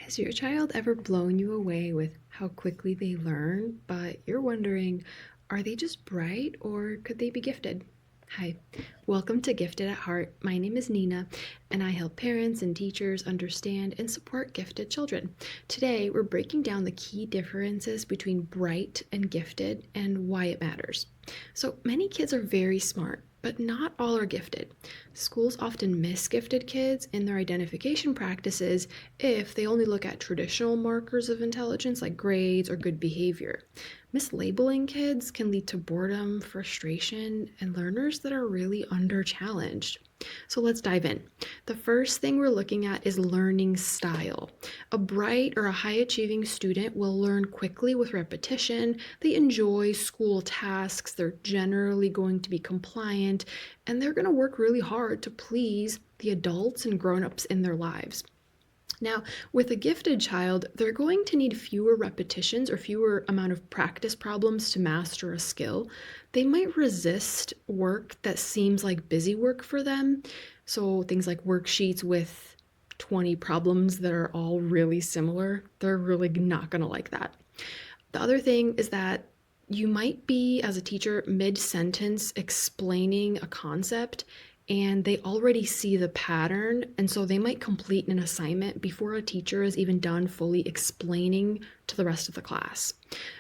Has your child ever blown you away with how quickly they learn, but you're wondering, are they just bright or could they be gifted? Hi, welcome to Gifted at Heart. My name is Nina, and I help parents and teachers understand and support gifted children. Today, we're breaking down the key differences between bright and gifted and why it matters. So, many kids are very smart, but not all are gifted. Schools often miss gifted kids in their identification practices if they only look at traditional markers of intelligence like grades or good behavior. Mislabeling kids can lead to boredom, frustration, and learners that are really under-challenged. So let's dive in. The first thing we're looking at is learning style. A bright or a high-achieving student will learn quickly with repetition. They enjoy school tasks. They're generally going to be compliant, and they're going to work really hard to please the adults and grown-ups in their lives. Now, with a gifted child, they're going to need fewer repetitions or fewer amount of practice problems to master a skill. They might resist work that seems like busy work for them. So things like worksheets with 20 problems that are all really similar, they're really not going to like that. The other thing is that you might be, as a teacher, mid-sentence explaining a concept and they already see the pattern, and so they might complete an assignment before a teacher is even done fully explaining to the rest of the class.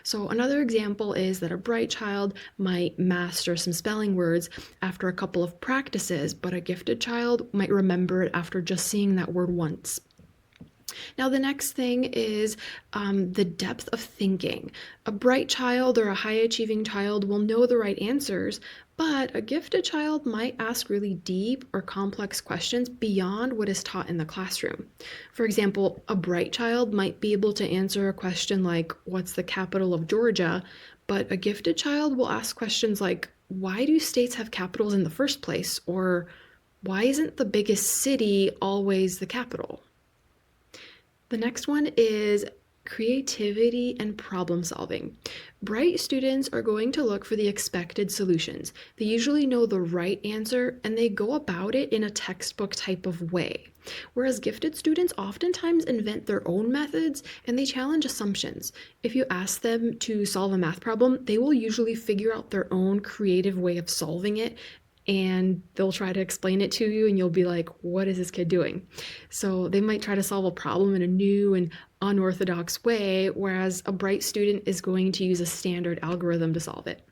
So another example is that a bright child might master some spelling words after a couple of practices, but a gifted child might remember it after just seeing that word once. Now, the next thing is the depth of thinking. A bright child or a high-achieving child will know the right answers, but a gifted child might ask really deep or complex questions beyond what is taught in the classroom. For example, a bright child might be able to answer a question like, what's the capital of Georgia? But a gifted child will ask questions like, why do states have capitals in the first place? Or why isn't the biggest city always the capital? The next one is creativity and problem solving. Bright students are going to look for the expected solutions. They usually know the right answer and they go about it in a textbook type of way. Whereas gifted students oftentimes invent their own methods and they challenge assumptions. If you ask them to solve a math problem, they will usually figure out their own creative way of solving it, and they'll try to explain it to you and you'll be like, what is this kid doing? So they might try to solve a problem in a new and unorthodox way, whereas a bright student is going to use a standard algorithm to solve it.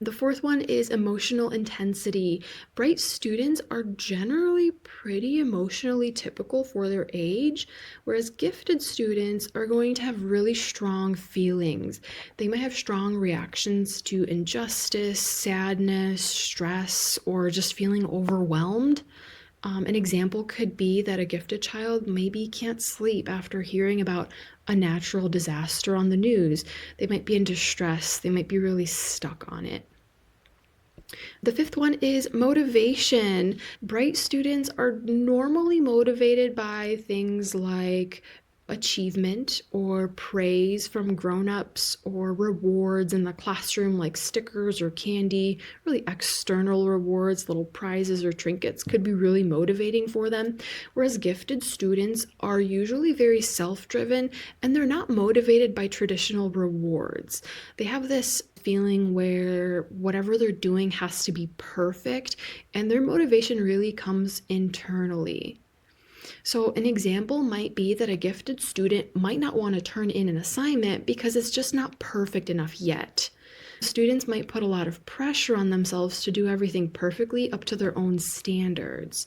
The fourth one is emotional intensity. Bright students are generally pretty emotionally typical for their age, whereas gifted students are going to have really strong feelings. They might have strong reactions to injustice, sadness, stress, or just feeling overwhelmed. An example could be that a gifted child maybe can't sleep after hearing about a natural disaster on the news. They might be in distress. They might be really stuck on it. The fifth one is motivation. Bright students are normally motivated by things like achievement or praise from grown-ups or rewards in the classroom like stickers or candy. Really external rewards, little prizes or trinkets could be really motivating for them. Whereas gifted students are usually very self-driven and they're not motivated by traditional rewards. They have this feeling where whatever they're doing has to be perfect and their motivation really comes internally. So an example might be that a gifted student might not want to turn in an assignment because it's just not perfect enough yet. Students might put a lot of pressure on themselves to do everything perfectly up to their own standards.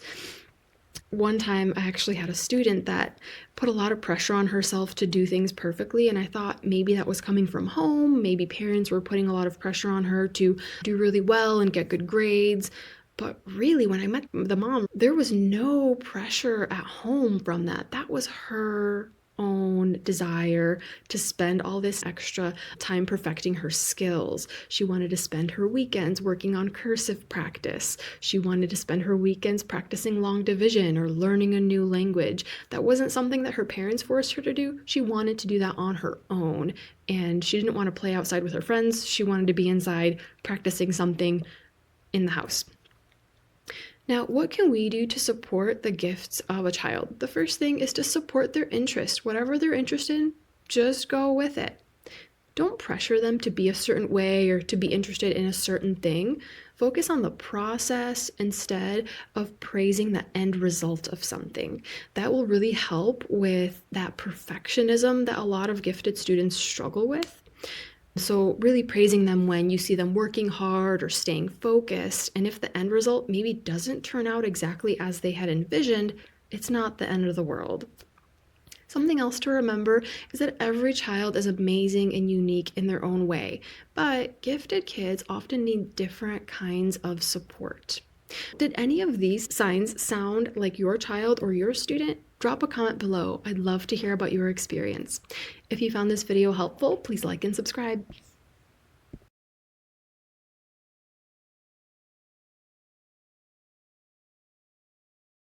One time I actually had a student that put a lot of pressure on herself to do things perfectly, and I thought maybe that was coming from home, maybe parents were putting a lot of pressure on her to do really well and get good grades. But really, when I met the mom, there was no pressure at home from that. That was her own desire to spend all this extra time perfecting her skills. She wanted to spend her weekends working on cursive practice. She wanted to spend her weekends practicing long division or learning a new language. That wasn't something that her parents forced her to do. She wanted to do that on her own. And she didn't want to play outside with her friends. She wanted to be inside practicing something in the house. Now, what can we do to support the gifts of a child? The first thing is to support their interest. Whatever they're interested in, just go with it. Don't pressure them to be a certain way or to be interested in a certain thing. Focus on the process instead of praising the end result of something. That will really help with that perfectionism that a lot of gifted students struggle with. So, really praising them when you see them working hard or staying focused. And if the end result maybe doesn't turn out exactly as they had envisioned, it's not the end of the world. Something else to remember is that every child is amazing and unique in their own way, but gifted kids often need different kinds of support. Did any of these signs sound like your child or your student? Drop a comment below. I'd love to hear about your experience. If you found this video helpful, please like and subscribe.